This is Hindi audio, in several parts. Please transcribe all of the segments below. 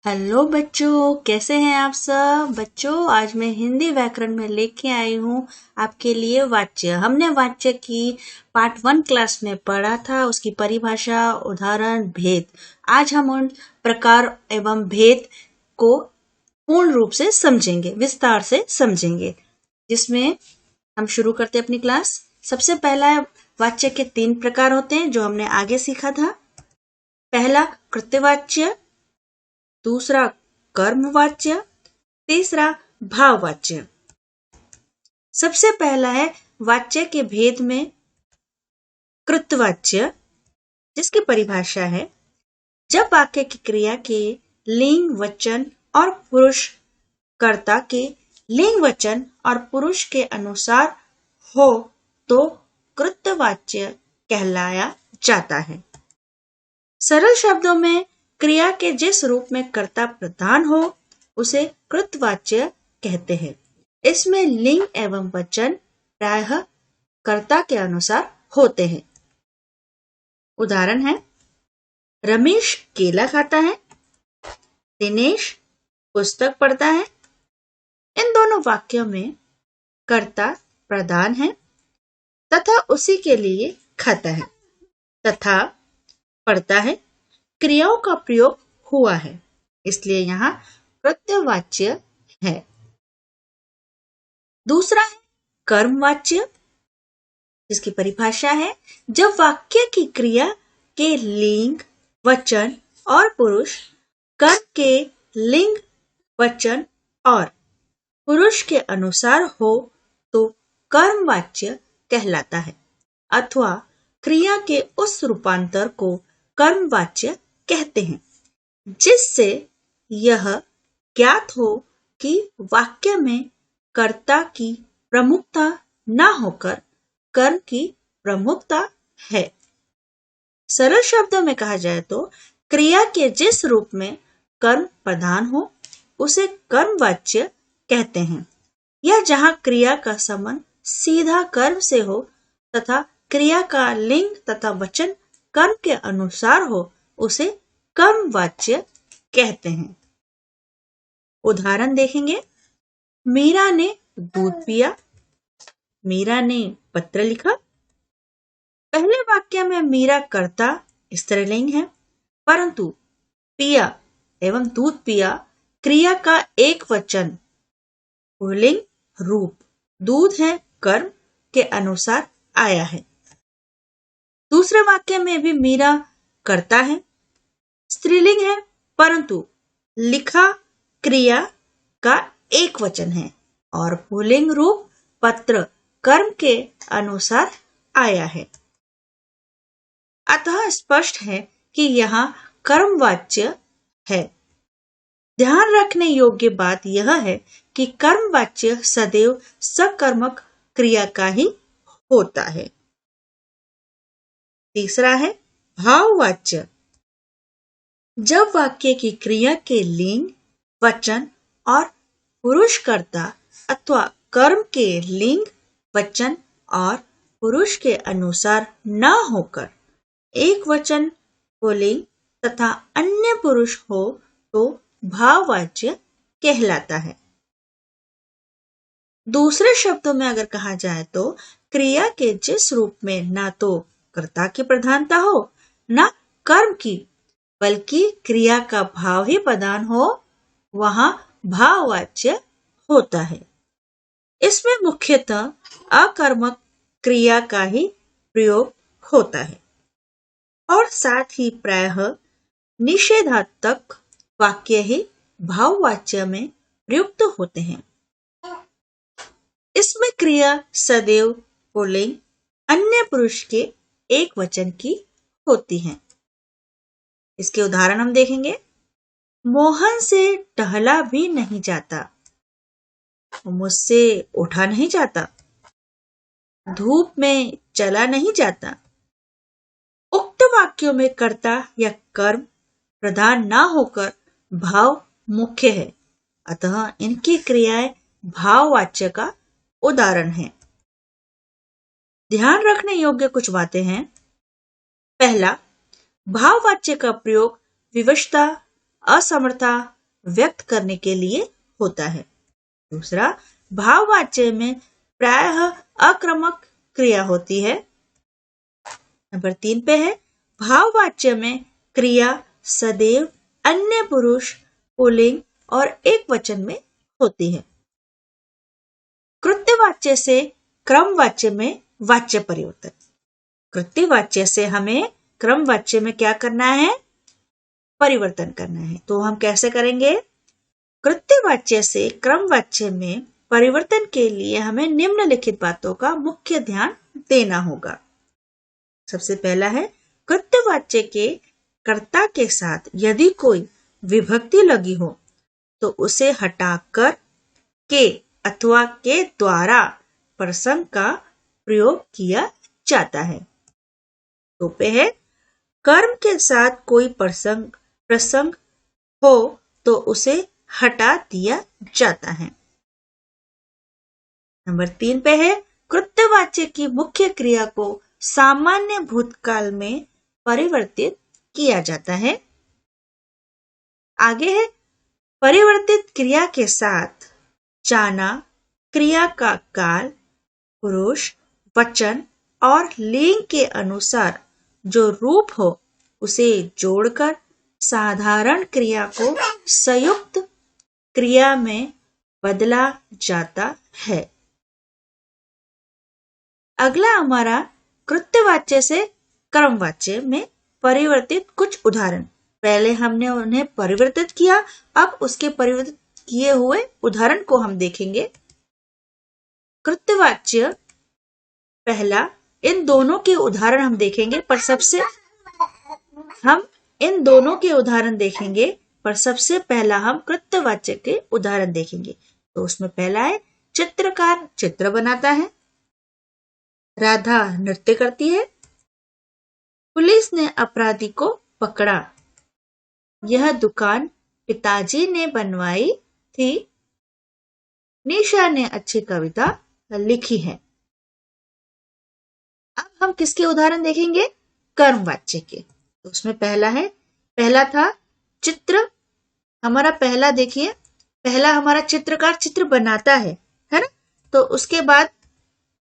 हेलो बच्चों, कैसे हैं आप सब बच्चों। आज मैं हिंदी व्याकरण में लेके आई हूँ आपके लिए वाच्य। हमने वाच्य की पार्ट 1 क्लास में पढ़ा था, उसकी परिभाषा, उदाहरण, भेद। आज हम उन प्रकार एवं भेद को पूर्ण रूप से समझेंगे, विस्तार से समझेंगे, जिसमें हम शुरू करते अपनी क्लास। सबसे पहला वाच्य के 3 प्रकार होते हैं जो हमने आगे सीखा था। पहला कृत्यवाच्य, दूसरा कर्मवाच्य, तीसरा भाववाच्य। सबसे पहला है वाच्य के भेद में कृतवाच्य, जिसकी परिभाषा है जब वाक्य की क्रिया के लिंग, वचन और पुरुष कर्ता के लिंग, वचन और पुरुष के अनुसार हो तो कृतवाच्य कहलाया जाता है। सरल शब्दों में क्रिया के जिस रूप में कर्ता प्रधान हो उसे कृतवाच्य कहते हैं। इसमें लिंग एवं वचन प्रायः कर्ता के अनुसार होते हैं। उदाहरण है, रमेश केला खाता है, दिनेश पुस्तक पढ़ता है। इन दोनों वाक्यों में कर्ता प्रधान है तथा उसी के लिए खाता है तथा पढ़ता है, क्रियाओं का प्रयोग हुआ है, इसलिए यहाँ कृत्यवाच्य है। दूसरा है कर्मवाच्य, जिसकी परिभाषा है जब वाक्य की क्रिया के लिंग, वचन और पुरुष कर्म के लिंग, वचन और पुरुष के अनुसार हो तो कर्मवाच्य कहलाता है, अथवा क्रिया के उस रूपांतर को कर्मवाच्य कहते हैं जिससे यह ज्ञात हो कि वाक्य में कर्ता की प्रमुखता न होकर कर्म की प्रमुखता है। सरल शब्दों में कहा जाए तो क्रिया के जिस रूप में कर्म प्रधान हो उसे कर्मवाच्य कहते हैं, या जहां क्रिया का संबंध सीधा कर्म से हो तथा क्रिया का लिंग तथा वचन कर्म के अनुसार हो उसे कर्मवाच्य कहते हैं। उदाहरण देखेंगे, मीरा ने दूध पिया, मीरा ने पत्र लिखा। पहले वाक्य में मीरा कर्ता स्त्रीलिंग है, परंतु पिया एवं दूध पिया क्रिया का एक वचन पुल्लिंग रूप दूध है कर्म के अनुसार आया है। दूसरे वाक्य में भी मीरा कर्ता है, स्त्रीलिंग है, परंतु लिखा क्रिया का एक वचन है और पुल्लिंग रूप पत्र कर्म के अनुसार आया है। अतः स्पष्ट है कि यहाँ कर्मवाच्य है। ध्यान रखने योग्य बात यह है कि कर्मवाच्य सदैव सकर्मक क्रिया का ही होता है। तीसरा है भाववाच्य, जब वाक्य की क्रिया के लिंग, वचन और पुरुषकर्ता अथवा कर्म के लिंग, वचन और पुरुष के अनुसार न होकर एक वचन, पुल्लिंग तथा अन्य पुरुष हो तो भाववाच्य कहलाता है। दूसरे शब्दों में अगर कहा जाए तो क्रिया के जिस रूप में ना तो कर्ता की प्रधानता हो न कर्म की, बल्कि क्रिया का भाव ही प्रधान हो, वहां भाववाच्य होता है। इसमें मुख्यतः अकर्मक क्रिया का ही प्रयोग होता है और साथ ही प्रायः निषेधात्मक वाक्य ही भाववाच्य में प्रयुक्त होते हैं। इसमें क्रिया सदैव पुल्लिंग अन्य पुरुष के एक वचन की होती है। इसके उदाहरण हम देखेंगे, मोहन से टहला भी नहीं जाता, मुझसे उठा नहीं जाता, धूप में चला नहीं जाता। उक्त वाक्यों में कर्ता या कर्म प्रधान ना होकर भाव मुख्य है, अतः इनकी क्रियाएं भाववाच्य का उदाहरण है। ध्यान रखने योग्य कुछ बातें हैं। पहला, भाववाच्य का प्रयोग विवशता असमर्थता व्यक्त करने के लिए होता है। दूसरा, भाववाच्य में प्रायः आक्रामक क्रिया होती है। नंबर 3 पे है, भाववाच्य में क्रिया सदैव अन्य पुरुष, पुल्लिंग और एकवचन में होती है। कृत्यवाच्य से क्रमवाच्य में वाच्य परिवर्तन। कृत्यवाच्य से हमें क्रमवाच्य में क्या करना है? परिवर्तन करना है। तो हम कैसे करेंगे? कृत्यवाच्य से क्रमवाच्य में परिवर्तन के लिए हमें निम्नलिखित बातों का मुख्य ध्यान देना होगा। सबसे पहला है, कृत्यवाच्य के कर्ता के साथ यदि कोई विभक्ति लगी हो तो उसे हटाकर के अथवा के द्वारा प्रसंग का प्रयोग किया जाता है। तो पे है, कर्म के साथ कोई प्रसंग हो तो उसे हटा दिया जाता है। नंबर 3 पे है, कृत्यवाच्य की मुख्य क्रिया को सामान्य भूतकाल में परिवर्तित किया जाता है। आगे है, परिवर्तित क्रिया के साथ जाना क्रिया का काल, पुरुष, वचन और लिंग के अनुसार जो रूप हो उसे जोड़कर साधारण क्रिया को संयुक्त क्रिया में बदला जाता है। अगला हमारा कृत्यवाच्य से क्रमवाच्य में परिवर्तित कुछ उदाहरण। पहले हमने उन्हें परिवर्तित किया, अब उसके परिवर्तित किए हुए उदाहरण को हम देखेंगे। कृत्यवाच्य पहला, इन दोनों के उदाहरण हम देखेंगे, पर सबसे पहला हम कृत्यवाच्य के उदाहरण देखेंगे। तो उसमें पहला है, चित्रकार चित्र बनाता है। राधा नृत्य करती है। पुलिस ने अपराधी को पकड़ा। यह दुकान पिताजी ने बनवाई थी। निशा ने अच्छी कविता लिखी है। अब हम किसके उदाहरण देखेंगे? कर्मवाच्य के। तो उसमें पहला था चित्र। हमारा पहला देखिए, पहला हमारा चित्रकार चित्र बनाता है ना? तो उसके बाद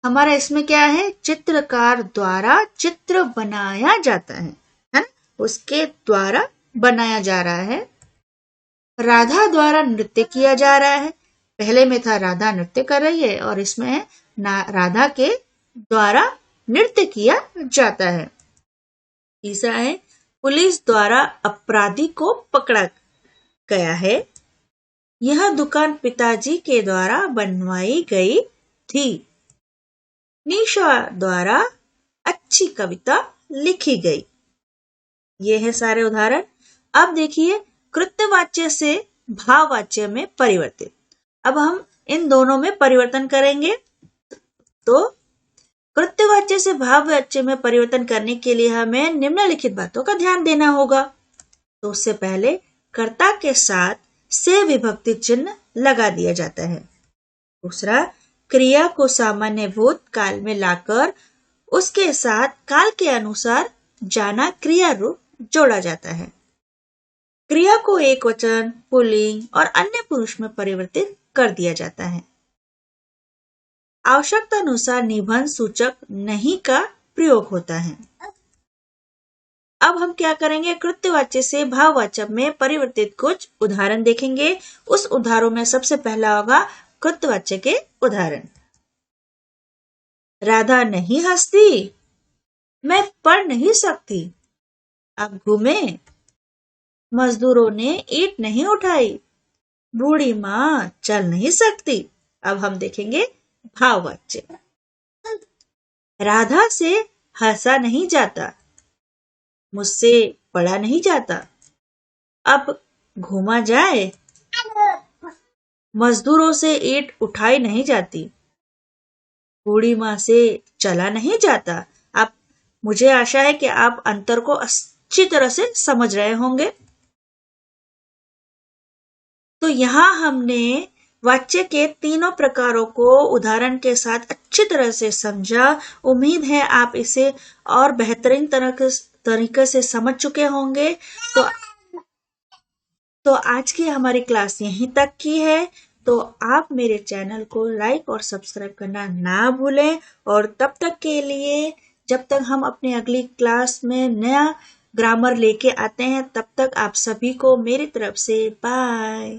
हमारा इसमें क्या है? चित्रकार द्वारा चित्र बनाया जाता है ना? उसके द्वारा बनाया जा रहा है। राधा द्वारा नृत्य किया जा रहा है। पहले में था राधा नृत्य कर रही है और इसमें है राधा के द्वारा नृत्य किया जाता है। तीसरा है, पुलिस द्वारा अपराधी को पकड़ा गया है। यह दुकान पिताजी के द्वारा बनवाई गई थी। निशा द्वारा अच्छी कविता लिखी गई। ये है सारे उदाहरण। अब देखिए कृत्यवाच्य से भाववाच्य में परिवर्तित। अब हम इन दोनों में परिवर्तन करेंगे। तो कृत्यवाच्य से भाववाच्य में परिवर्तन करने के लिए हमें निम्नलिखित बातों का ध्यान देना होगा। तो उससे पहले कर्ता के साथ से विभक्ति चिन्ह लगा दिया जाता है। दूसरा, क्रिया को सामान्य भूतकाल में लाकर उसके साथ काल के अनुसार जाना क्रिया रूप जोड़ा जाता है। क्रिया को एकवचन, पुल्लिंग और अन्य पुरुष में परिवर्तित कर दिया जाता है। आवश्यकता अनुसार निबंध सूचक नहीं का प्रयोग होता है। अब हम क्या करेंगे? कृत्यवाच्य से भाववाच्य में परिवर्तित कुछ उदाहरण देखेंगे। उस उदाहरणों में सबसे पहला होगा कृत्यवाच्य के उदाहरण। राधा नहीं हंसती। मैं पढ़ नहीं सकती। अब घूमे। मजदूरों ने ईंट नहीं उठाई। बूढ़ी माँ चल नहीं सकती। अब हम देखेंगे भाववाच्य। राधा से हंसा नहीं जाता। मुझसे पढ़ा नहीं जाता। अब घूमा जाए। मजदूरों से ईंट उठाई नहीं जाती। बूढ़ी माँ से चला नहीं जाता। अब मुझे आशा है कि आप अंतर को अच्छी तरह से समझ रहे होंगे। तो यहाँ हमने वाच्य के तीनों प्रकारों को उदाहरण के साथ अच्छी तरह से समझा। उम्मीद है आप इसे और बेहतरीन तरीके से समझ चुके होंगे। तो तो आज की हमारी क्लास यहीं तक की है। तो आप मेरे चैनल को लाइक और सब्सक्राइब करना ना भूलें। और तब तक के लिए, जब तक हम अपनी अगली क्लास में नया ग्रामर लेके आते हैं, तब तक आप सभी को मेरी तरफ से बाय।